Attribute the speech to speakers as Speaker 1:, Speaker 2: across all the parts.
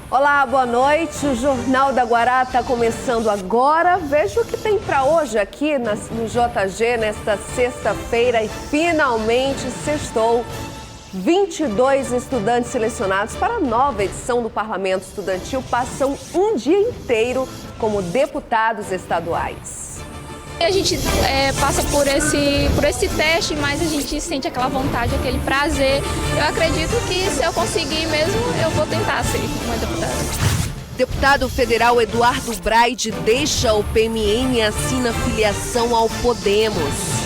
Speaker 1: Olá, boa noite. O Jornal da Guará está começando agora. Veja o que tem para hoje aqui no JG nesta sexta-feira e finalmente sextou. 22 estudantes selecionados para a nova edição do Parlamento Estudantil passam um dia inteiro como deputados estaduais.
Speaker 2: A gente passa por esse teste, mas a gente sente aquela vontade, aquele prazer. Eu acredito que se eu conseguir mesmo, eu vou tentar ser uma deputada.
Speaker 1: Deputado federal Eduardo Braide deixa o PMN e assina filiação ao Podemos.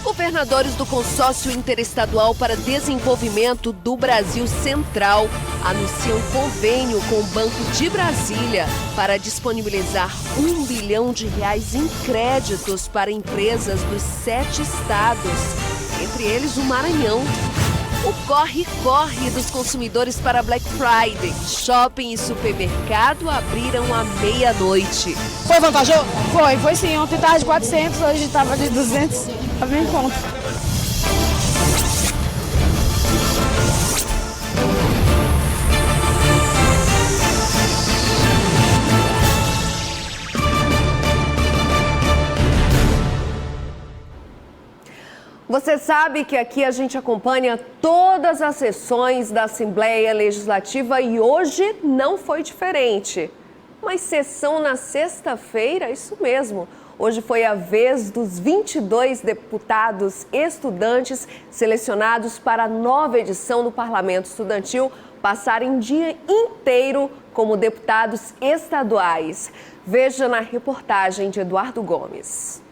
Speaker 1: Governadores do Consórcio Interestadual para Desenvolvimento do Brasil Central anunciam convênio com o Banco de Brasília para disponibilizar R$1 bilhão em créditos para empresas dos 7 estados, entre eles o Maranhão. O corre-corre dos consumidores para Black Friday. Shopping e supermercado abriram à meia-noite.
Speaker 3: Foi vantajoso? Foi sim. Ontem estava de 400, hoje estava de 200. Tá bem em conta.
Speaker 1: Você sabe que aqui a gente acompanha todas as sessões da Assembleia Legislativa e hoje não foi diferente. Mas sessão na sexta-feira, isso mesmo. Hoje foi a vez dos 22 deputados estudantes selecionados para a nova edição do Parlamento Estudantil passarem um dia inteiro como deputados estaduais. Veja na reportagem de Eduardo Gomes.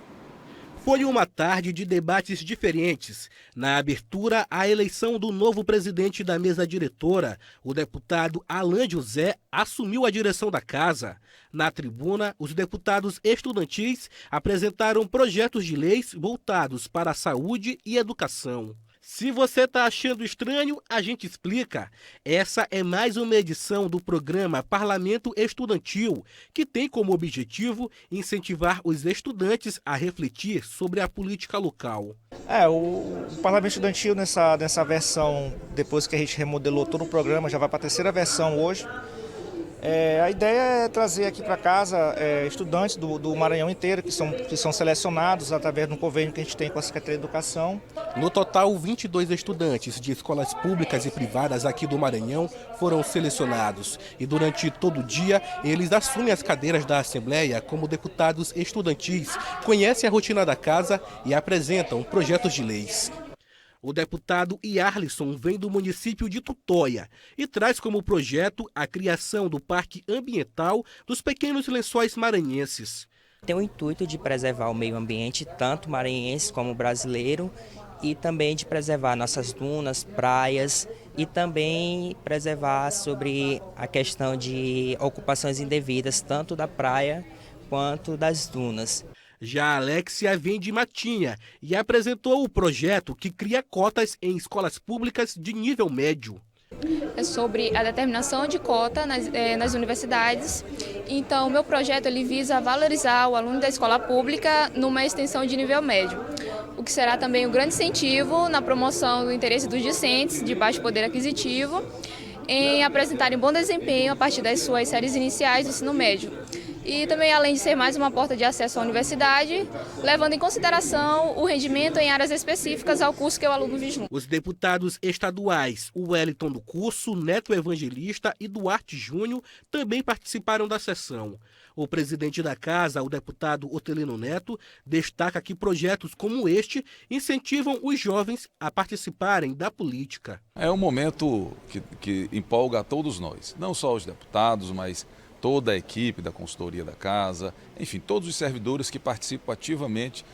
Speaker 4: Foi uma tarde de debates diferentes. Na abertura, a eleição do novo presidente da mesa diretora, o deputado Alan José, assumiu a direção da casa. Na tribuna, os deputados estudantis apresentaram projetos de leis voltados para a saúde e educação. Se você está achando estranho, a gente explica. Essa é mais uma edição do programa Parlamento Estudantil, que tem como objetivo incentivar os estudantes a refletir sobre a política local.
Speaker 5: O Parlamento Estudantil nessa versão, depois que a gente remodelou todo o programa, já vai para a terceira versão hoje. A ideia é trazer aqui para casa estudantes do Maranhão inteiro, que são selecionados através de um convênio que a gente tem com a Secretaria de Educação.
Speaker 4: No total, 22 estudantes de escolas públicas e privadas aqui do Maranhão foram selecionados. E durante todo o dia, eles assumem as cadeiras da Assembleia como deputados estudantis, conhecem a rotina da casa e apresentam projetos de leis. O deputado Yarlisson vem do município de Tutóia e traz como projeto a criação do Parque Ambiental dos Pequenos Lençóis Maranhenses.
Speaker 6: Tem o intuito de preservar o meio ambiente, tanto maranhense como brasileiro, e também de preservar nossas dunas, praias e também preservar sobre a questão de ocupações indevidas, tanto da praia quanto das dunas.
Speaker 4: Já a Alexia vem de Matinha e apresentou o projeto que cria cotas em escolas públicas de nível médio.
Speaker 2: É sobre a determinação de cota nas universidades. Então, o meu projeto ele visa valorizar o aluno da escola pública numa extensão de nível médio, o que será também um grande incentivo na promoção do interesse dos discentes de baixo poder aquisitivo em apresentarem bom desempenho a partir das suas séries iniciais do ensino médio. E também, além de ser mais uma porta de acesso à universidade, levando em consideração o rendimento em áreas específicas ao curso que o aluno vislumbra.
Speaker 4: Os deputados estaduais, o Wellington do Curso, Neto Evangelista e Duarte Júnior, também participaram da sessão. O presidente da casa, o deputado Otelino Neto, destaca que projetos como este incentivam os jovens a participarem da política.
Speaker 7: É um momento que empolga a todos nós, não só os deputados, mas toda a equipe da consultoria da casa, enfim, todos os servidores que participam ativamente,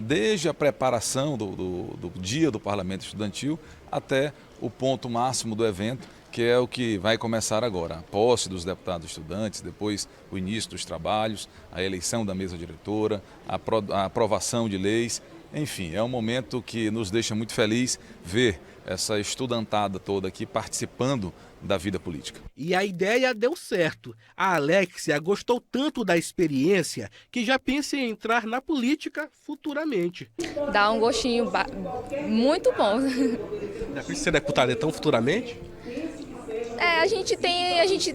Speaker 7: desde a preparação do dia do Parlamento Estudantil até o ponto máximo do evento, que é o que vai começar agora, a posse dos deputados estudantes, depois o início dos trabalhos, a eleição da mesa diretora, a aprovação de leis. Enfim, é um momento que nos deixa muito feliz ver essa estudantada toda aqui participando da vida política.
Speaker 4: E a ideia deu certo. A Alexia gostou tanto da experiência que já pensa em entrar na política futuramente.
Speaker 2: Dá um gostinho muito bom.
Speaker 4: Já pensa em ser deputada então futuramente?
Speaker 2: A gente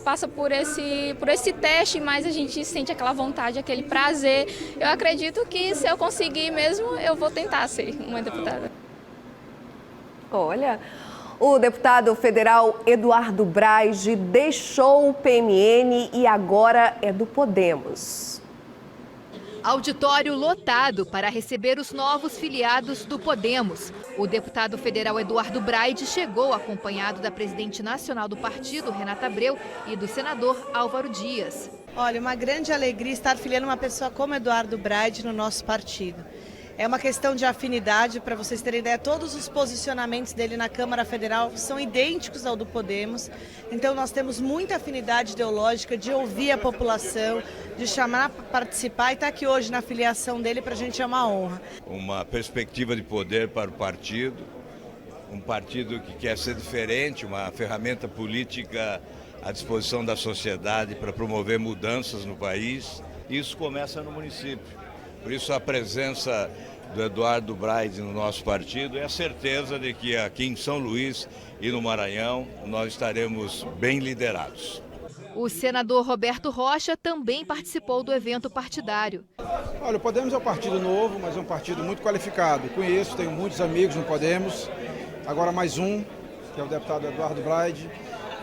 Speaker 2: passa por esse teste, mas a gente sente aquela vontade, aquele prazer. Eu acredito que se eu conseguir mesmo, eu vou tentar ser uma deputada.
Speaker 1: Olha, o deputado federal Eduardo Braide deixou o PMN e agora é do Podemos.
Speaker 8: Auditório lotado para receber os novos filiados do Podemos. O deputado federal Eduardo Braide chegou acompanhado da presidente nacional do partido, Renata Abreu, e do senador Álvaro Dias.
Speaker 9: Olha, uma grande alegria estar filiando uma pessoa como Eduardo Braide no nosso partido. É uma questão de afinidade, para vocês terem ideia, todos os posicionamentos dele na Câmara Federal são idênticos ao do Podemos. Então nós temos muita afinidade ideológica de ouvir a população, de chamar para participar, e estar aqui hoje na filiação dele para a gente é uma honra.
Speaker 10: Uma perspectiva de poder para o partido, um partido que quer ser diferente, uma ferramenta política à disposição da sociedade para promover mudanças no país. Isso começa no município. Por isso a presença do Eduardo Braide no nosso partido é a certeza de que aqui em São Luís e no Maranhão nós estaremos bem liderados.
Speaker 8: O senador Roberto Rocha também participou do evento partidário.
Speaker 11: Olha, o Podemos é um partido novo, mas é um partido muito qualificado. Conheço, tenho muitos amigos no Podemos, agora mais um, que é o deputado Eduardo Braide.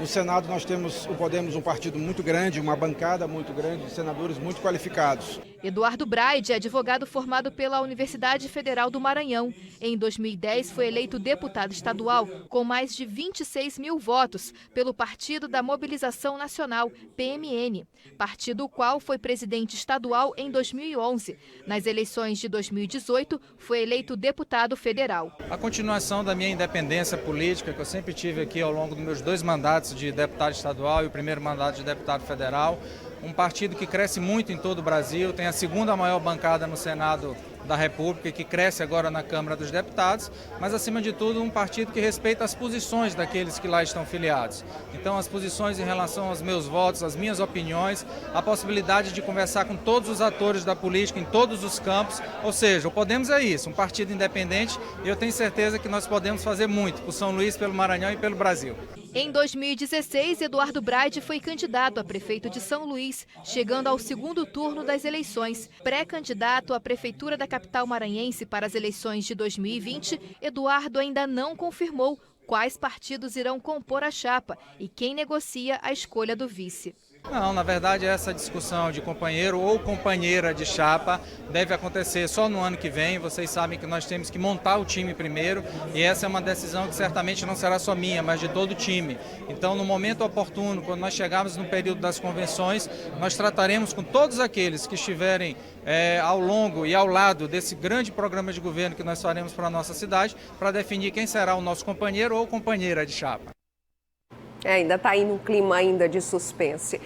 Speaker 11: No Senado nós temos o Podemos, um partido muito grande, uma bancada muito grande de senadores muito qualificados.
Speaker 8: Eduardo Braide é advogado formado pela Universidade Federal do Maranhão. Em 2010 foi eleito deputado estadual com mais de 26 mil votos pelo Partido da Mobilização Nacional, PMN, partido o qual foi presidente estadual em 2011. Nas eleições de 2018 foi eleito deputado federal.
Speaker 12: A continuação da minha independência política que eu sempre tive aqui ao longo dos meus 2 mandatos de deputado estadual e o primeiro mandato de deputado federal, um partido que cresce muito em todo o Brasil, tem a 2ª maior bancada no Senado da República, que cresce agora na Câmara dos Deputados, mas acima de tudo um partido que respeita as posições daqueles que lá estão filiados. Então as posições em relação aos meus votos, as minhas opiniões, a possibilidade de conversar com todos os atores da política em todos os campos, ou seja, o Podemos é isso, um partido independente, e eu tenho certeza que nós podemos fazer muito por São Luís, pelo Maranhão e pelo Brasil.
Speaker 8: Em 2016, Eduardo Braide foi candidato a prefeito de São Luís, chegando ao 2º turno das eleições. Pré-candidato à prefeitura da capital maranhense para as eleições de 2020, Eduardo ainda não confirmou quais partidos irão compor a chapa e quem negocia a escolha do vice.
Speaker 12: Não, na verdade essa discussão de companheiro ou companheira de chapa deve acontecer só no ano que vem. Vocês sabem que nós temos que montar o time primeiro e essa é uma decisão que certamente não será só minha, mas de todo o time. Então no momento oportuno, quando nós chegarmos no período das convenções, nós trataremos com todos aqueles que estiverem ao longo e ao lado desse grande programa de governo que nós faremos para a nossa cidade, para definir quem será o nosso companheiro ou companheira de chapa.
Speaker 1: Ainda está aí num clima ainda de suspense.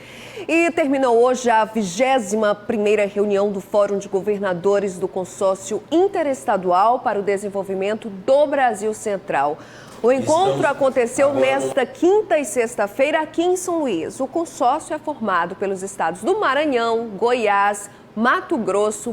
Speaker 1: E terminou hoje a 21ª reunião do Fórum de Governadores do Consórcio Interestadual para o Desenvolvimento do Brasil Central. O encontro aconteceu nesta quinta e sexta-feira aqui em São Luís. O consórcio é formado pelos estados do Maranhão, Goiás, Mato Grosso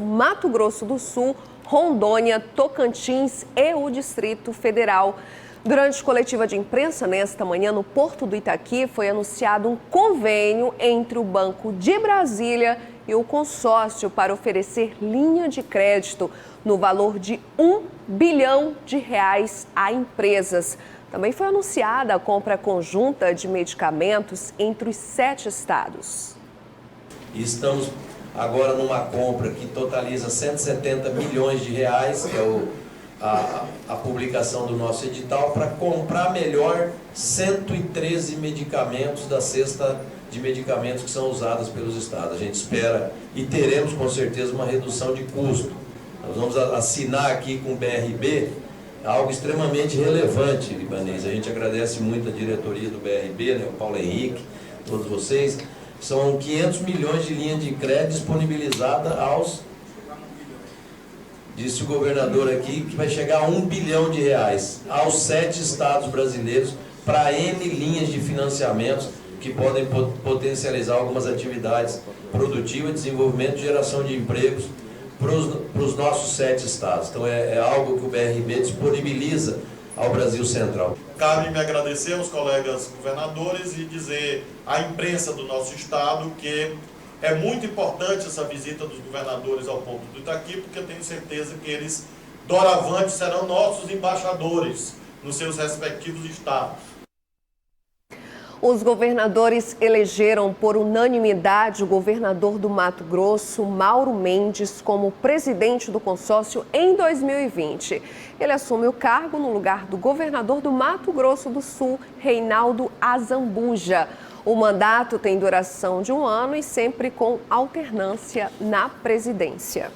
Speaker 1: do Sul, Rondônia, Tocantins e o Distrito Federal. Durante coletiva de imprensa nesta manhã no Porto do Itaqui, foi anunciado um convênio entre o Banco de Brasília e o consórcio para oferecer linha de crédito no valor de R$1 bilhão a empresas. Também foi anunciada a compra conjunta de medicamentos entre os 7 estados.
Speaker 13: Estamos agora numa compra que totaliza R$170 milhões, que é a publicação do nosso edital, para comprar melhor 113 medicamentos da cesta de medicamentos que são usados pelos estados. A gente espera e teremos com certeza uma redução de custo. Nós vamos assinar aqui com o BRB algo extremamente relevante, Libanês. A gente agradece muito a diretoria do BRB, né, o Paulo Henrique, todos vocês. São 500 milhões de linha de crédito disponibilizada disse o governador aqui, que vai chegar a R$1 bilhão aos 7 estados brasileiros para N linhas de financiamentos que podem potencializar algumas atividades produtivas, desenvolvimento e geração de empregos para os nossos 7 estados. Então é algo que o BRB disponibiliza ao Brasil Central.
Speaker 14: Cabe me agradecer aos colegas governadores e dizer à imprensa do nosso estado que é muito importante essa visita dos governadores ao Porto do Itaqui, porque eu tenho certeza que eles, doravante, serão nossos embaixadores nos seus respectivos estados.
Speaker 1: Os governadores elegeram por unanimidade o governador do Mato Grosso, Mauro Mendes, como presidente do consórcio em 2020. Ele assume o cargo no lugar do governador do Mato Grosso do Sul, Reinaldo Azambuja. O mandato tem duração de 1 ano e sempre com alternância na presidência.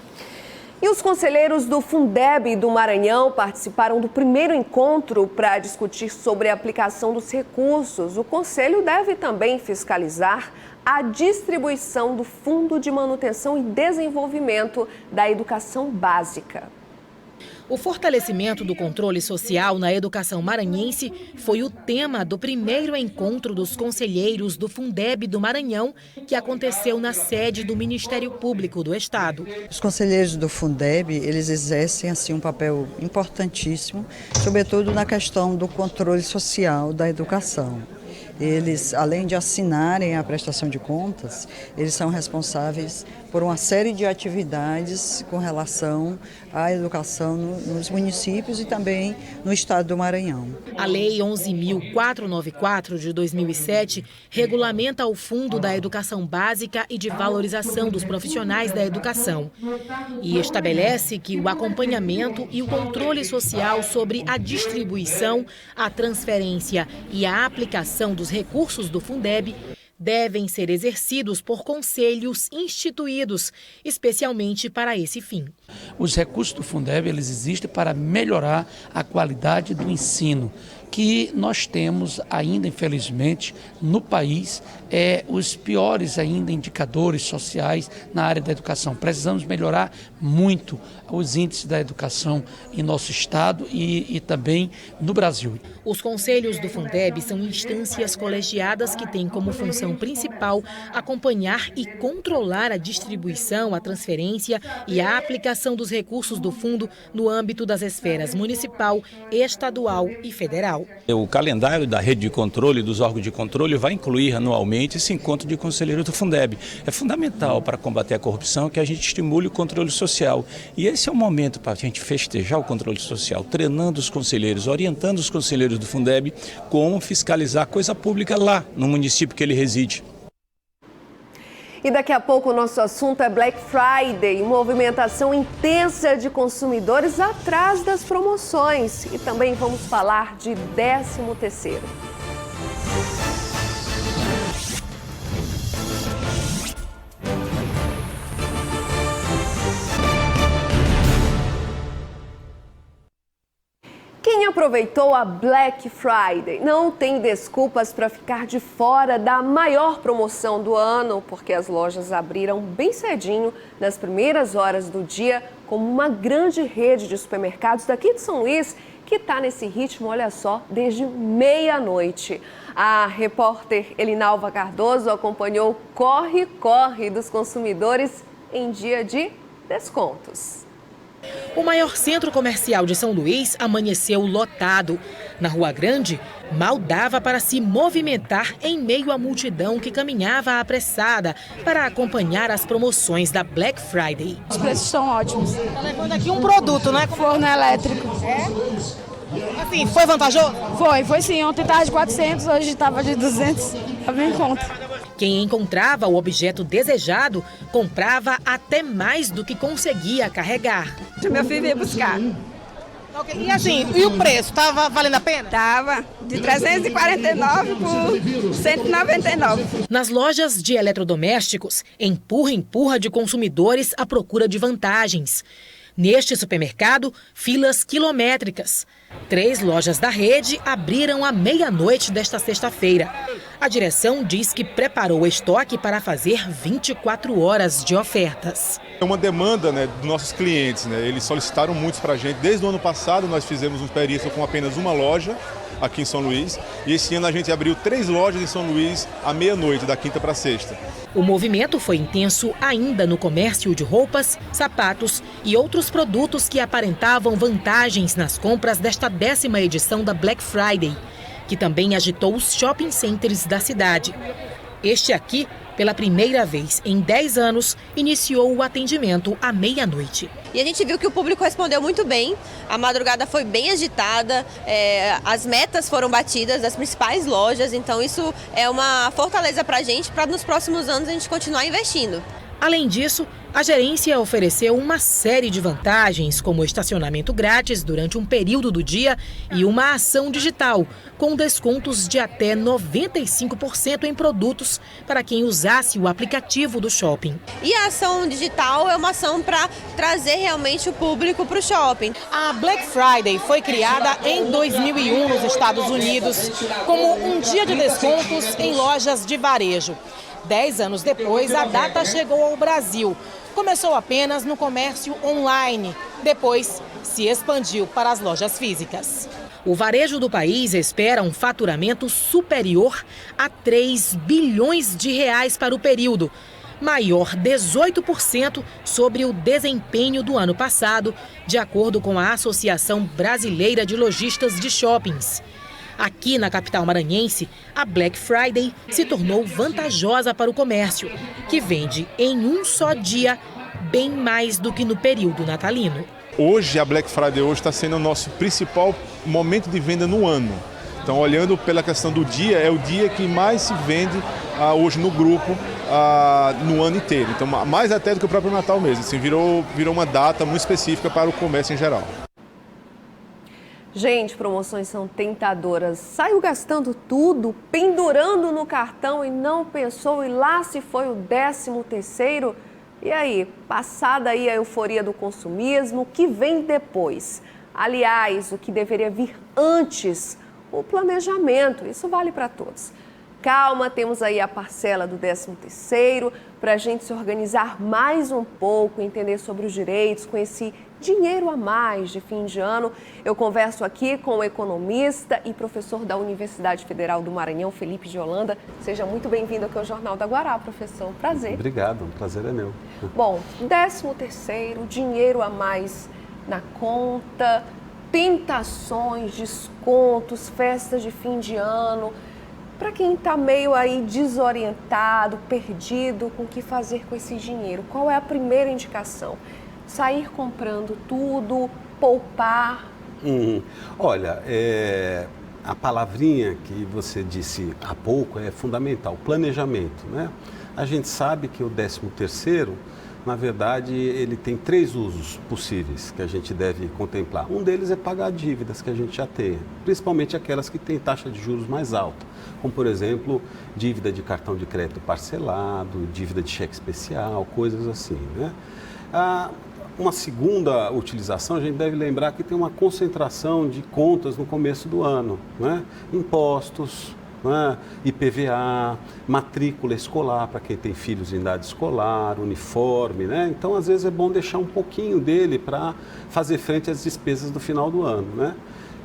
Speaker 1: E os conselheiros do Fundeb do Maranhão participaram do primeiro encontro para discutir sobre a aplicação dos recursos. O conselho deve também fiscalizar a distribuição do Fundo de Manutenção e Desenvolvimento da Educação Básica.
Speaker 15: O fortalecimento do controle social na educação maranhense foi o tema do primeiro encontro dos conselheiros do Fundeb do Maranhão, que aconteceu na sede do Ministério Público do Estado.
Speaker 16: Os conselheiros do Fundeb, eles exercem assim um papel importantíssimo, sobretudo na questão do controle social da educação. Eles, além de assinarem a prestação de contas, eles são responsáveis por uma série de atividades com relação à educação nos municípios e também no estado do Maranhão.
Speaker 15: A Lei 11.494 de 2007 regulamenta o Fundo da Educação Básica e de Valorização dos Profissionais da Educação e estabelece que o acompanhamento e o controle social sobre a distribuição, a transferência e a aplicação dos recursos do Fundeb devem ser exercidos por conselhos instituídos, especialmente para esse fim.
Speaker 17: Os recursos do Fundeb, eles existem para melhorar a qualidade do ensino, que nós temos ainda, infelizmente, no país, os piores ainda indicadores sociais na área da educação. Precisamos melhorar muito os índices da educação em nosso estado e também no Brasil.
Speaker 15: Os conselhos do Fundeb são instâncias colegiadas que têm como função principal acompanhar e controlar a distribuição, a transferência e a aplicação dos recursos do fundo no âmbito das esferas municipal, estadual e federal.
Speaker 18: O calendário da rede de controle, dos órgãos de controle, vai incluir anualmente esse encontro de conselheiros do Fundeb. É fundamental para combater a corrupção que a gente estimule o controle social. E esse é o momento para a gente festejar o controle social, treinando os conselheiros, orientando os conselheiros do Fundeb como fiscalizar a coisa pública lá no município que ele reside.
Speaker 1: E daqui a pouco o nosso assunto é Black Friday, movimentação intensa de consumidores atrás das promoções. E também vamos falar de 13º. Quem aproveitou a Black Friday não tem desculpas para ficar de fora da maior promoção do ano, porque as lojas abriram bem cedinho, nas primeiras horas do dia, como uma grande rede de supermercados daqui de São Luís, que está nesse ritmo, olha só, desde meia-noite. A repórter Elinalva Cardoso acompanhou o corre-corre dos consumidores em dia de descontos.
Speaker 15: O maior centro comercial de São Luís amanheceu lotado. Na Rua Grande, mal dava para se movimentar em meio à multidão que caminhava apressada para acompanhar as promoções da Black Friday.
Speaker 3: Os preços são ótimos.
Speaker 19: Está levando aqui um produto, né?
Speaker 3: Forno elétrico.
Speaker 19: É? Assim, foi vantajoso?
Speaker 3: Foi sim. Ontem estava de 400, hoje estava de 200. Está bem em conta.
Speaker 15: Quem encontrava o objeto desejado comprava até mais do que conseguia carregar.
Speaker 20: Meu filho veio buscar.
Speaker 19: Okay. E assim, e o preço? Estava valendo a pena?
Speaker 20: Estava, de 349 por 199.
Speaker 15: Nas lojas de eletrodomésticos, empurra de consumidores à procura de vantagens. Neste supermercado, filas quilométricas. 3 lojas da rede abriram à meia-noite desta sexta-feira. A direção diz que preparou o estoque para fazer 24 horas de ofertas.
Speaker 21: É uma demanda, dos nossos clientes. Eles solicitaram muitos para a gente. Desde o ano passado nós fizemos uma experiência com apenas uma loja. aqui em São Luís. E esse ano a gente abriu 3 lojas em São Luís à meia-noite, da quinta para sexta.
Speaker 15: O movimento foi intenso ainda no comércio de roupas, sapatos e outros produtos que aparentavam vantagens nas compras desta 10ª edição da Black Friday, que também agitou os shopping centers da cidade. Este aqui, pela primeira vez em 10 anos, iniciou o atendimento à meia-noite.
Speaker 5: E a gente viu que o público respondeu muito bem, a madrugada foi bem agitada, as metas foram batidas das principais lojas, então isso é uma fortaleza para a gente, para nos próximos anos a gente continuar investindo.
Speaker 15: Além disso, a gerência ofereceu uma série de vantagens, como estacionamento grátis durante um período do dia e uma ação digital, com descontos de até 95% em produtos para quem usasse o aplicativo do shopping.
Speaker 5: E a ação digital é uma ação para trazer realmente o público para o shopping.
Speaker 19: A Black Friday foi criada em 2001 nos Estados Unidos como um dia de descontos em lojas de varejo. 10 anos depois, a data chegou ao Brasil. Começou apenas no comércio online. Depois, se expandiu para as lojas físicas.
Speaker 15: O varejo do país espera um faturamento superior a 3 bilhões de reais para o período, maior 18% sobre o desempenho do ano passado, de acordo com a Associação Brasileira de Lojistas de Shoppings. Aqui na capital maranhense, a Black Friday se tornou vantajosa para o comércio, que vende em um só dia bem mais do que no período natalino.
Speaker 21: Hoje, a Black Friday está sendo o nosso principal momento de venda no ano. Então, olhando pela questão do dia, é o dia que mais se vende hoje no grupo no ano inteiro. Então, mais até do que o próprio Natal mesmo. Assim, virou uma data muito específica para o comércio em geral.
Speaker 1: Gente, promoções são tentadoras. Saiu gastando tudo, pendurando no cartão e não pensou, e lá se foi o 13º. E aí, passada aí a euforia do consumismo, o que vem depois? Aliás, o que deveria vir antes? O planejamento. Isso vale para todos. Calma, temos aí a parcela do 13º para a gente se organizar mais um pouco, entender sobre os direitos, com esse dinheiro a mais de fim de ano. Eu converso aqui com o economista e professor da Universidade Federal do Maranhão, Felipe de Holanda. Seja muito bem-vindo aqui ao Jornal da Guará, professor. Prazer.
Speaker 22: Obrigado, o prazer é meu.
Speaker 1: Bom, 13º, dinheiro a mais na conta, tentações, descontos, festas de fim de ano. Para quem está meio aí desorientado, perdido com o que fazer com esse dinheiro, qual é a primeira indicação? Sair comprando tudo, poupar?
Speaker 22: Olha, a palavrinha que você disse há pouco é fundamental, planejamento, né? A gente sabe que o 13º, na verdade, ele tem 3 usos possíveis que a gente deve contemplar. Um deles é pagar dívidas que a gente já tem, principalmente aquelas que têm taxa de juros mais alta, como, por exemplo, dívida de cartão de crédito parcelado, dívida de cheque especial, coisas assim, né? Uma segunda utilização, a gente deve lembrar que tem uma concentração de contas no começo do ano, né? Impostos, né? IPVA, matrícula escolar para quem tem filhos em idade escolar, uniforme, né? Então, às vezes é bom deixar um pouquinho dele para fazer frente às despesas do final do ano, né?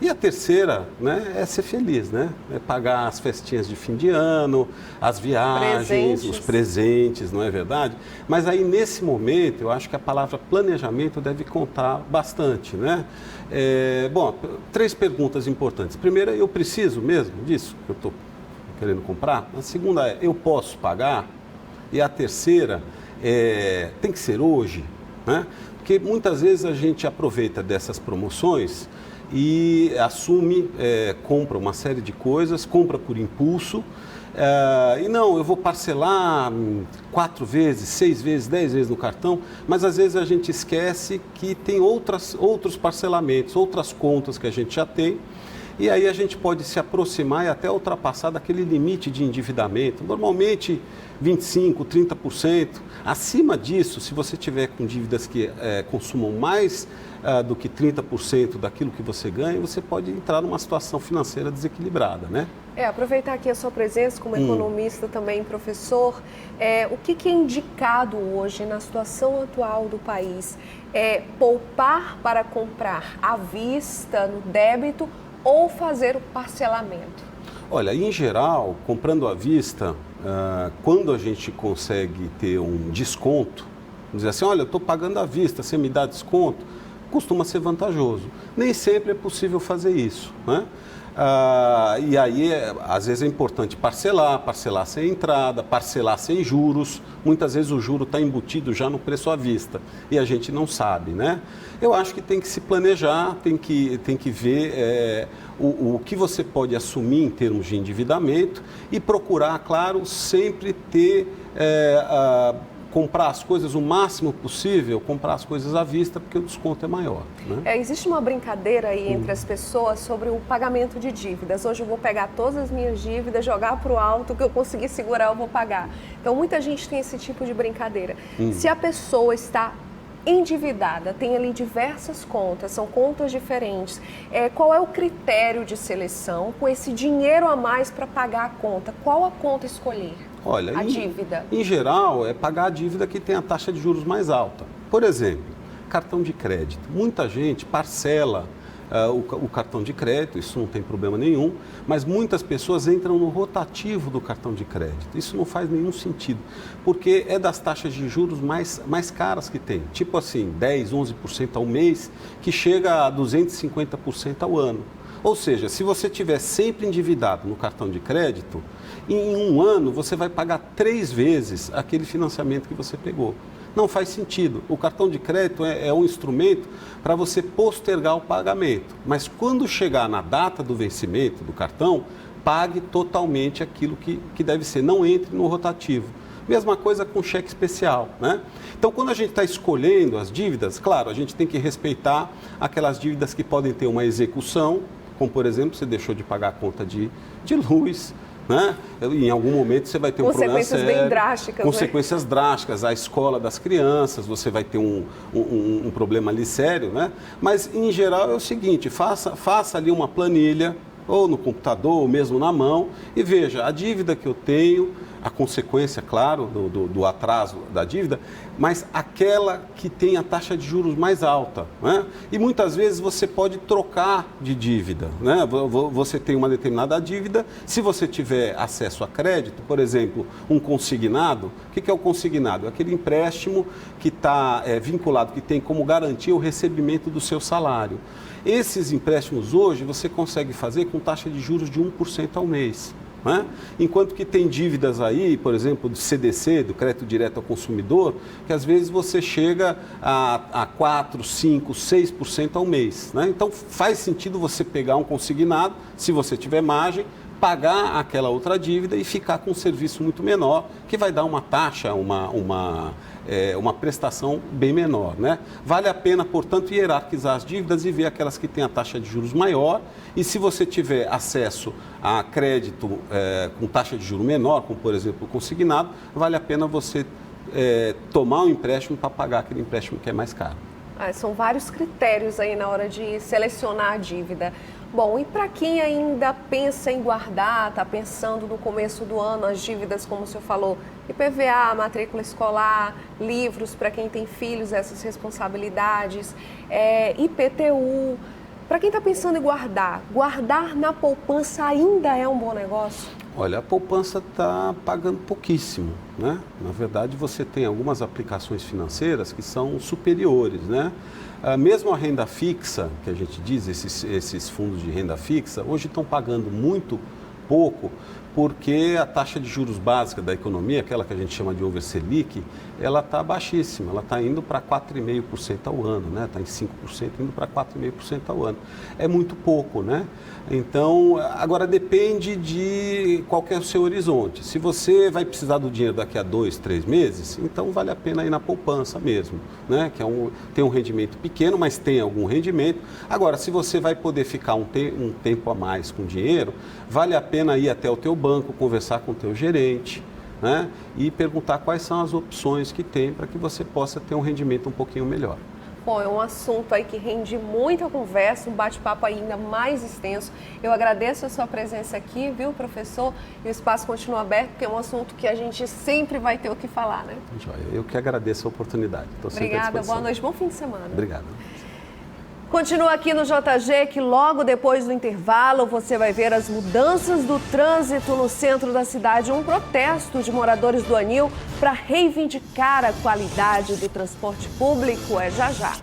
Speaker 22: E a terceira, né, é ser feliz, né? É pagar as festinhas de fim de ano, as viagens, os presentes, não é verdade? Mas aí, nesse momento, eu acho que a palavra planejamento deve contar bastante, né? Bom, 3 perguntas importantes. Primeira, eu preciso mesmo disso que eu estou querendo comprar? A segunda é, eu posso pagar? E a terceira, tem que ser hoje, né? Porque muitas vezes a gente aproveita dessas promoções e assume, compra uma série de coisas, compra por impulso, e não, eu vou parcelar 4 vezes, 6 vezes, 10 vezes no cartão, mas às vezes a gente esquece que tem outros parcelamentos, outras contas que a gente já tem, e aí a gente pode se aproximar e até ultrapassar daquele limite de endividamento, normalmente 25%, 30%. Acima disso, se você tiver com dívidas que consumam mais do que 30% daquilo que você ganha, você pode entrar numa situação financeira desequilibrada, né?
Speaker 1: Aproveitar aqui a sua presença como economista também, professor, o que é indicado hoje na situação atual do país? Poupar para comprar à vista, no débito, ou fazer o parcelamento?
Speaker 22: Olha, em geral, comprando à vista, quando a gente consegue ter um desconto, dizer assim, olha, eu estou pagando à vista, você me dá desconto, costuma ser vantajoso. Nem sempre é possível fazer isso, né? E aí, às vezes é importante parcelar sem entrada, parcelar sem juros. Muitas vezes o juro está embutido já no preço à vista e a gente não sabe, né? Eu acho que tem que se planejar, tem que ver o que você pode assumir em termos de endividamento e procurar, claro, sempre ter... comprar as coisas o máximo possível, comprar as coisas à vista, porque o desconto é maior, né?
Speaker 1: Existe uma brincadeira aí entre as pessoas sobre o pagamento de dívidas. Hoje eu vou pegar todas as minhas dívidas, jogar para o alto, o que eu conseguir segurar eu vou pagar. Então muita gente tem esse tipo de brincadeira. Se a pessoa está endividada, tem ali diversas contas, são contas diferentes, qual é o critério de seleção com esse dinheiro a mais para pagar a conta? Qual a conta escolher?
Speaker 22: Olha,
Speaker 1: a dívida.
Speaker 22: Em geral, é pagar a dívida que tem a taxa de juros mais alta. Por exemplo, cartão de crédito. Muita gente parcela o cartão de crédito, isso não tem problema nenhum, mas muitas pessoas entram no rotativo do cartão de crédito. Isso não faz nenhum sentido, porque é das taxas de juros mais caras que tem. Tipo assim, 10%, 11% ao mês, que chega a 250% ao ano. Ou seja, se você estiver sempre endividado no cartão de crédito, em um ano você vai pagar 3 vezes aquele financiamento que você pegou. Não faz sentido. O cartão de crédito é um instrumento para você postergar o pagamento. Mas quando chegar na data do vencimento do cartão, pague totalmente aquilo que deve ser. Não entre no rotativo. Mesma coisa com cheque especial, né? Então, quando a gente está escolhendo as dívidas, claro, a gente tem que respeitar aquelas dívidas que podem ter uma execução, como, por exemplo, você deixou de pagar a conta de luz, né? Em algum momento você vai ter um problema sério.
Speaker 1: Consequências bem drásticas.
Speaker 22: Consequências drásticas, a escola das crianças, você vai ter um problema ali sério, né? Mas, em geral, é o seguinte, faça ali uma planilha, ou no computador, ou mesmo na mão, e veja a dívida que eu tenho, a consequência, claro, do atraso da dívida, mas aquela que tem a taxa de juros mais alta, né? E muitas vezes você pode trocar de dívida, né? Você tem uma determinada dívida, se você tiver acesso a crédito, por exemplo, um consignado, o que é o consignado? É aquele empréstimo que está vinculado, que tem como garantia o recebimento do seu salário. Esses empréstimos hoje você consegue fazer com taxa de juros de 1% ao mês. Né? Enquanto que tem dívidas aí, por exemplo, do CDC, do crédito direto ao consumidor, que às vezes você chega a 4%, 5%, 6% ao mês. Né? Então faz sentido você pegar um consignado, se você tiver margem, pagar aquela outra dívida e ficar com um serviço muito menor, que vai dar uma taxa, uma prestação bem menor, né? Vale a pena, portanto, hierarquizar as dívidas e ver aquelas que têm a taxa de juros maior. E se você tiver acesso a crédito com taxa de juros menor, como por exemplo o consignado, vale a pena você tomar um empréstimo para pagar aquele empréstimo que é mais caro.
Speaker 1: São vários critérios aí na hora de selecionar a dívida. Bom, e para quem ainda pensa em guardar, está pensando no começo do ano, as dívidas, como o senhor falou, IPVA, matrícula escolar, livros para quem tem filhos, essas responsabilidades, IPTU. Para quem está pensando em guardar na poupança ainda é um bom negócio?
Speaker 22: Olha, a poupança está pagando pouquíssimo, né? Na verdade, você tem algumas aplicações financeiras que são superiores, né? Mesmo a renda fixa, que a gente diz, esses fundos de renda fixa, hoje estão pagando muito pouco, porque a taxa de juros básica da economia, aquela que a gente chama de over Selic, ela está baixíssima, ela está indo para 4,5% ao ano, né? Está em 5%, indo para 4,5% ao ano. É muito pouco, né? Então, agora depende de qual que é o seu horizonte. Se você vai precisar do dinheiro daqui a 2, 3 meses, então vale a pena ir na poupança mesmo, né? Que tem um rendimento pequeno, mas tem algum rendimento. Agora, se você vai poder ficar um tempo a mais com dinheiro, vale a pena ir até o teu banco, conversar com o teu gerente, né? E perguntar quais são as opções que tem para que você possa ter um rendimento um pouquinho melhor.
Speaker 1: Bom, é um assunto aí que rende muita conversa, um bate-papo ainda mais extenso. Eu agradeço a sua presença aqui, viu, professor? E o espaço continua aberto, porque é um assunto que a gente sempre vai ter o que falar, né?
Speaker 22: Eu que agradeço a oportunidade.
Speaker 1: Obrigada, boa noite, bom fim de semana.
Speaker 22: Obrigado.
Speaker 1: Continua aqui no JG que logo depois do intervalo você vai ver as mudanças do trânsito no centro da cidade. Um protesto de moradores do Anil para reivindicar a qualidade do transporte público. É já já.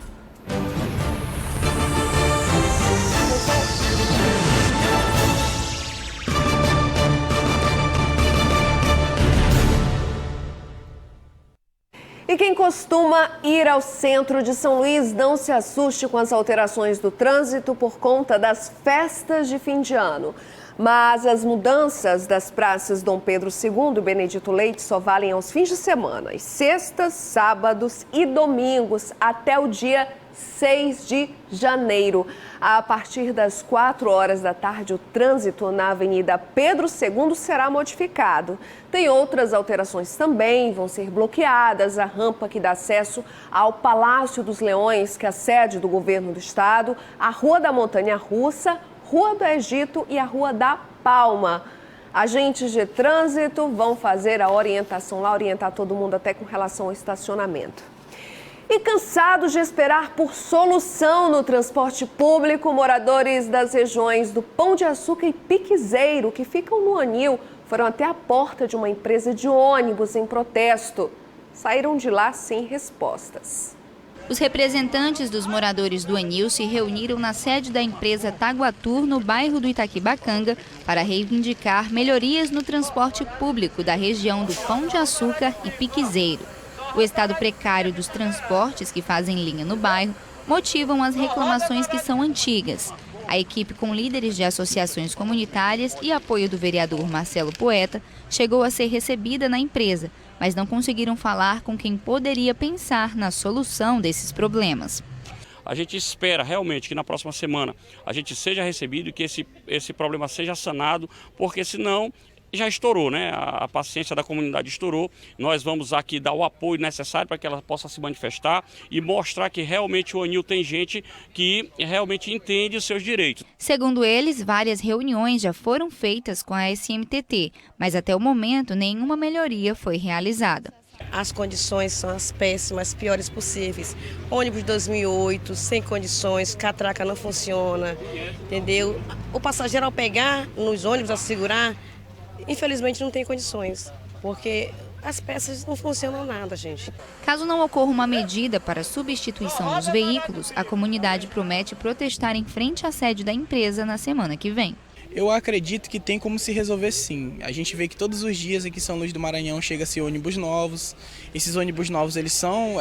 Speaker 1: E quem costuma ir ao centro de São Luís não se assuste com as alterações do trânsito por conta das festas de fim de ano. Mas as mudanças das praças Dom Pedro II e Benedito Leite só valem aos fins de semana, às sextas, sábados e domingos, até o dia 6 de janeiro. A partir das 4 horas da tarde, o trânsito na Avenida Pedro II será modificado. Tem outras alterações também, vão ser bloqueadas a rampa que dá acesso ao Palácio dos Leões, que é a sede do governo do estado, a Rua da Montanha Russa, Rua do Egito e a Rua da Palma. Agentes de trânsito vão fazer a orientação lá, orientar todo mundo até com relação ao estacionamento. E cansados de esperar por solução no transporte público, moradores das regiões do Pão de Açúcar e Piquezeiro, que ficam no Anil, foram até a porta de uma empresa de ônibus em protesto. Saíram de lá sem respostas.
Speaker 6: Os representantes dos moradores do Anil se reuniram na sede da empresa Taguatur, no bairro do Itaquibacanga, para reivindicar melhorias no transporte público da região do Pão de Açúcar e Piquezeiro. O estado precário dos transportes que fazem linha no bairro motivam as reclamações que são antigas. A equipe, com líderes de associações comunitárias e apoio do vereador Marcelo Poeta, chegou a ser recebida na empresa, mas não conseguiram falar com quem poderia pensar na solução desses problemas.
Speaker 7: A gente espera realmente que na próxima semana a gente seja recebido e que esse problema seja sanado, porque senão já estourou, né? A paciência da comunidade estourou. Nós vamos aqui dar o apoio necessário para que ela possa se manifestar e mostrar que realmente o Anil tem gente que realmente entende os seus direitos.
Speaker 6: Segundo eles, várias reuniões já foram feitas com a SMTT, mas até o momento nenhuma melhoria foi realizada.
Speaker 23: As condições são as péssimas, piores possíveis. Ônibus de 2008, sem condições, catraca não funciona, entendeu? O passageiro ao pegar nos ônibus, ao segurar, infelizmente não tem condições, porque as peças não funcionam nada, gente.
Speaker 6: Caso não ocorra uma medida para substituição dos veículos, a comunidade promete protestar em frente à sede da empresa na semana que vem.
Speaker 24: Eu acredito que tem como se resolver sim. A gente vê que todos os dias aqui em São Luís do Maranhão chega-se ônibus novos. Esses ônibus novos eles são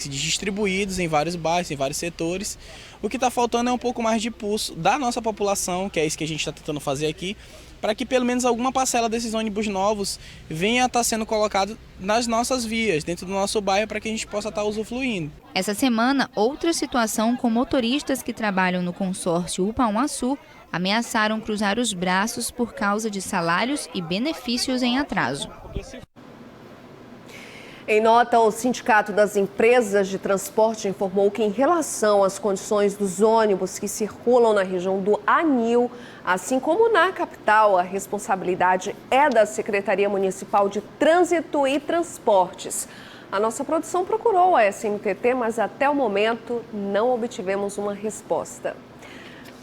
Speaker 24: distribuídos em vários bairros, em vários setores. O que está faltando é um pouco mais de pulso da nossa população, que é isso que a gente está tentando fazer aqui, para que pelo menos alguma parcela desses ônibus novos venha a estar sendo colocado nas nossas vias, dentro do nosso bairro, para que a gente possa estar usufruindo.
Speaker 6: Essa semana, outra situação com motoristas que trabalham no consórcio Upauaçu ameaçaram cruzar os braços por causa de salários e benefícios em atraso.
Speaker 1: Em nota, o Sindicato das Empresas de Transporte informou que, em relação às condições dos ônibus que circulam na região do Anil, assim como na capital, a responsabilidade é da Secretaria Municipal de Trânsito e Transportes. A nossa produção procurou a SMTT, mas até o momento não obtivemos uma resposta.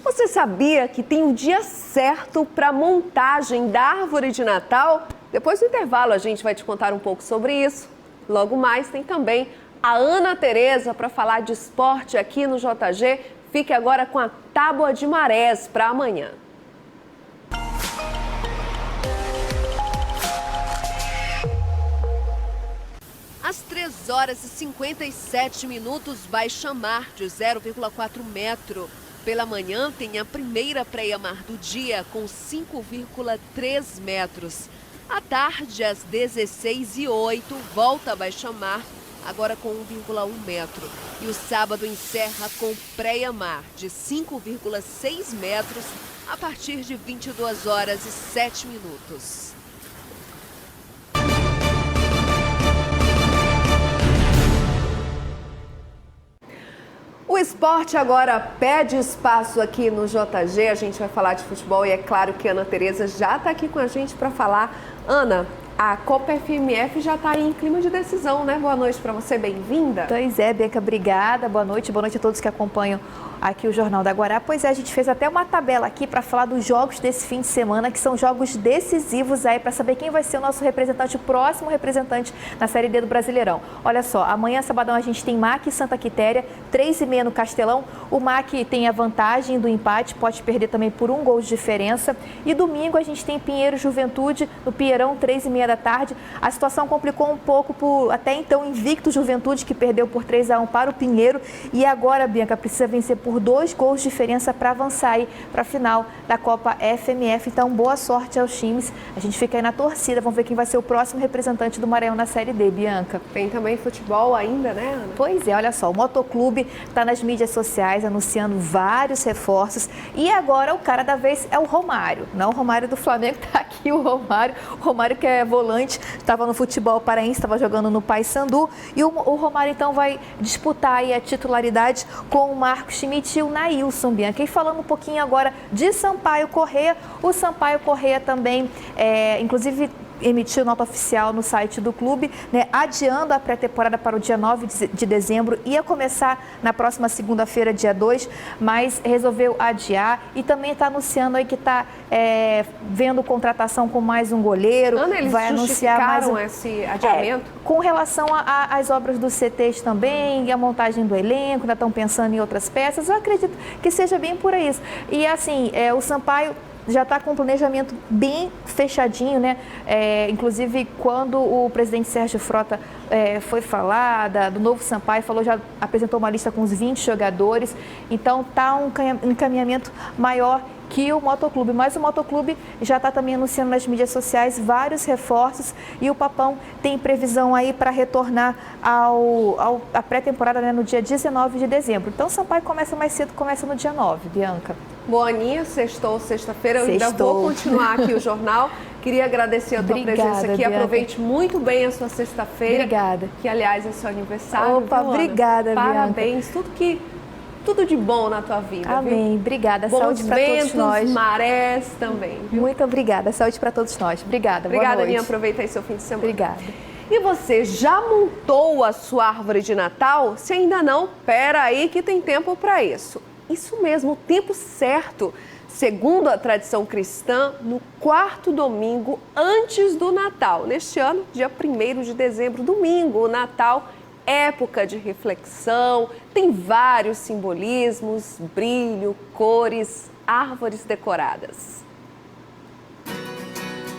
Speaker 1: Você sabia que tem um dia certo para a montagem da árvore de Natal? Depois do intervalo a gente vai te contar um pouco sobre isso. Logo mais tem também a Ana Tereza para falar de esporte aqui no JG. Fique agora com a Tábua de Marés para amanhã. Às 3 horas e 57 minutos, baixa mar de 0,4 metro. Pela manhã tem a primeira praia-mar do dia com 5,3 metros. À tarde, às 16h08, volta a baixa-mar, agora com 1,1 metro. E o sábado encerra com praia-mar de 5,6 metros a partir de 22 horas e 7 minutos. O esporte agora pede espaço aqui no JG, a gente vai falar de futebol e é claro que a Ana Tereza já está aqui com a gente para falar. Ana, A Copa FMF já está em clima de decisão, né? Boa noite para você, bem-vinda.
Speaker 2: Pois é, Bianca, obrigada. Boa noite a todos que acompanham aqui o Jornal da Guará. Pois é, a gente fez até uma tabela aqui para falar dos jogos desse fim de semana, que são jogos decisivos aí, para saber quem vai ser o nosso representante, o próximo representante na Série D do Brasileirão. Olha só, amanhã, sabadão, a gente tem MAC e Santa Quitéria, 3h30 no Castelão. O MAC tem a vantagem do empate, pode perder também por 1 gol de diferença. E domingo a gente tem Pinheiro Juventude, no Pinheirão, 3h30 da tarde. A situação complicou um pouco por até então invicto Juventude, que perdeu por 3-1 para o Pinheiro. E agora, Bianca, precisa vencer por 2 gols de diferença para avançar aí para a final da Copa FMF. Então, boa sorte aos times. A gente fica aí na torcida. Vamos ver quem vai ser o próximo representante do Maranhão na Série D, Bianca.
Speaker 1: Tem também futebol ainda, né, Ana?
Speaker 2: Pois é, olha só, o Motoclube está nas mídias sociais anunciando vários reforços. E agora o cara da vez é o Romário. Não o Romário do Flamengo, está aqui o Romário. O Romário, que é volante, estava no futebol paraense, estava jogando no Paysandu. E o Romário, então, vai disputar aí a titularidade com o Marcos Schmidt e o Nailson, Bianca. E falando um pouquinho agora de Sampaio Corrêa, o Sampaio Corrêa também, inclusive, emitiu nota oficial no site do clube, né, adiando a pré-temporada para o dia 9 de dezembro. Ia começar na próxima segunda-feira, dia 2, mas resolveu adiar e também está anunciando aí que está vendo contratação com mais um goleiro.
Speaker 1: Ana, eles
Speaker 2: vai anunciar mais
Speaker 1: esse adiamento?
Speaker 2: Com relação às obras dos CTs também, e a montagem do elenco, ainda estão pensando em outras peças. Eu acredito que seja bem por isso. E assim, o Sampaio já está com um planejamento bem fechadinho, né? Inclusive, quando o presidente Sérgio Frota foi falar do novo Sampaio, já apresentou uma lista com os 20 jogadores. Então, está um encaminhamento maior que o Motoclube. Mas o Motoclube já está também anunciando nas mídias sociais vários reforços e o Papão tem previsão aí para retornar à pré-temporada, né, no dia 19 de dezembro. Então, o Sampaio começa mais cedo, começa no dia 9, Bianca.
Speaker 1: Boa, Aninha, sexta-feira. Eu ainda vou continuar aqui o jornal. Queria agradecer a tua presença aqui. Bianca. Aproveite muito bem a sua sexta-feira.
Speaker 2: Obrigada.
Speaker 1: Que, aliás, é seu aniversário.
Speaker 2: Opa, viu, obrigada, Bianca.
Speaker 1: Parabéns. Tudo de bom na tua vida.
Speaker 2: Amém.
Speaker 1: Viu?
Speaker 2: Obrigada. Saúde para todos nós.
Speaker 1: Marés também. Viu?
Speaker 2: Muito obrigada. Saúde para todos nós. Obrigada.
Speaker 1: Obrigada,
Speaker 2: boa noite.
Speaker 1: Aninha. Aproveita aí seu fim de semana.
Speaker 2: Obrigada.
Speaker 1: E você já montou a sua árvore de Natal? Se ainda não, pera aí que tem tempo para isso. Isso mesmo, o tempo certo. Segundo a tradição cristã, no 4º domingo antes do Natal. Neste ano, dia 1º de dezembro, domingo, o Natal, época de reflexão, tem vários simbolismos, brilho, cores, árvores decoradas.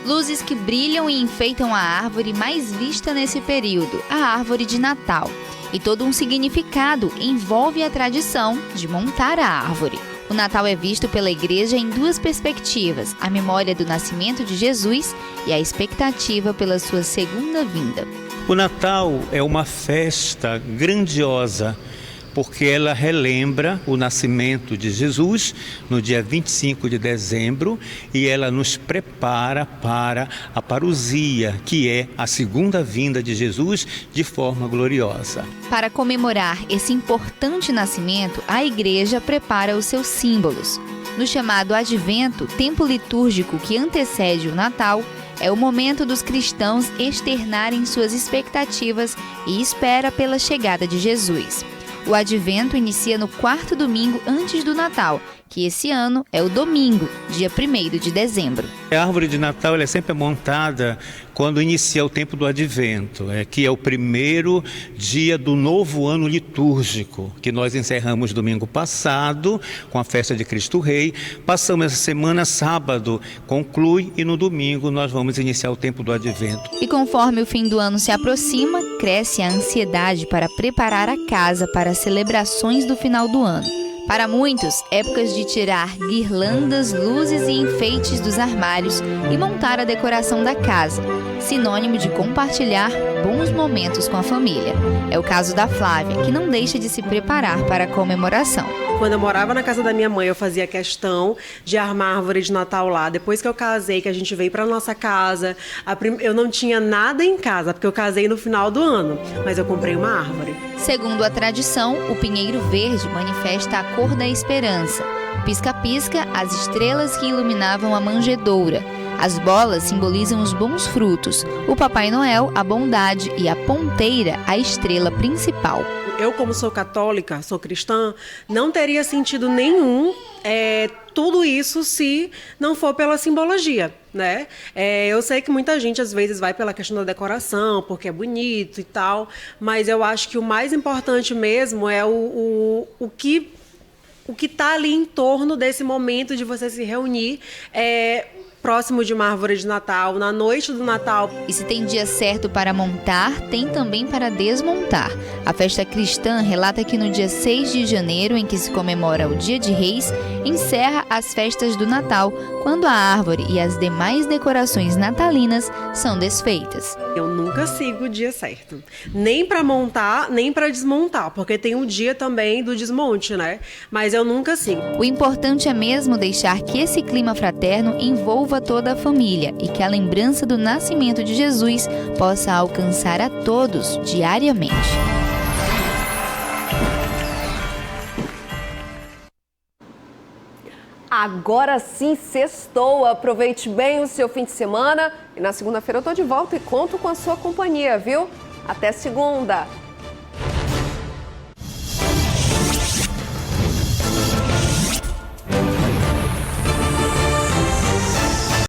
Speaker 6: Luzes que brilham e enfeitam a árvore mais vista nesse período, a árvore de Natal. E todo um significado envolve a tradição de montar a árvore. O Natal é visto pela igreja em 2 perspectivas, a memória do nascimento de Jesus e a expectativa pela sua segunda vinda.
Speaker 4: O Natal é uma festa grandiosa, porque ela relembra o nascimento de Jesus no dia 25 de dezembro e ela nos prepara para a parousia, que é a segunda vinda de Jesus de forma gloriosa.
Speaker 6: Para comemorar esse importante nascimento, a igreja prepara os seus símbolos. No chamado Advento, tempo litúrgico que antecede o Natal, é o momento dos cristãos externarem suas expectativas e espera pela chegada de Jesus. O Advento inicia no 4º domingo antes do Natal, que esse ano é o domingo, dia 1º de dezembro.
Speaker 4: A árvore de Natal ela é sempre montada quando inicia o tempo do Advento, que é o primeiro dia do novo ano litúrgico, que nós encerramos domingo passado com a festa de Cristo Rei. Passamos essa semana, sábado conclui e no domingo nós vamos iniciar o tempo do Advento.
Speaker 6: E conforme o fim do ano se aproxima, cresce a ansiedade para preparar a casa para as celebrações do final do ano. Para muitos, épocas de tirar guirlandas, luzes e enfeites dos armários e montar a decoração da casa, sinônimo de compartilhar bons momentos com a família. É o caso da Flávia, que não deixa de se preparar para a comemoração.
Speaker 9: Quando eu morava na casa da minha mãe, eu fazia questão de armar a árvore de Natal lá. Depois que eu casei, que a gente veio para nossa casa, eu não tinha nada em casa, porque eu casei no final do ano, mas eu comprei uma árvore.
Speaker 6: Segundo a tradição, o pinheiro verde manifesta a cor da esperança. Pisca-pisca, as estrelas que iluminavam a manjedoura. As bolas simbolizam os bons frutos, o Papai Noel, a bondade, e a ponteira, a estrela principal.
Speaker 9: Eu, como sou católica, sou cristã, não teria sentido nenhum tudo isso se não for pela simbologia, né? Eu sei que muita gente às vezes vai pela questão da decoração, porque é bonito e tal, mas eu acho que o mais importante mesmo é o que está ali em torno desse momento de você se reunir próximo de uma árvore de Natal, na noite do Natal.
Speaker 6: E se tem dia certo para montar, tem também para desmontar. A festa cristã relata que no dia 6 de janeiro, em que se comemora o Dia de Reis, encerra as festas do Natal, quando a árvore e as demais decorações natalinas são desfeitas.
Speaker 9: Eu nunca sigo o dia certo, nem para montar, nem para desmontar, porque tem o dia também do desmonte, né? Mas eu nunca sigo.
Speaker 6: O importante é mesmo deixar que esse clima fraterno envolva toda a família e que a lembrança do nascimento de Jesus possa alcançar a todos diariamente.
Speaker 1: Agora sim, sextou. Aproveite bem o seu fim de semana. E na segunda-feira eu tô de volta e conto com a sua companhia, viu? Até segunda!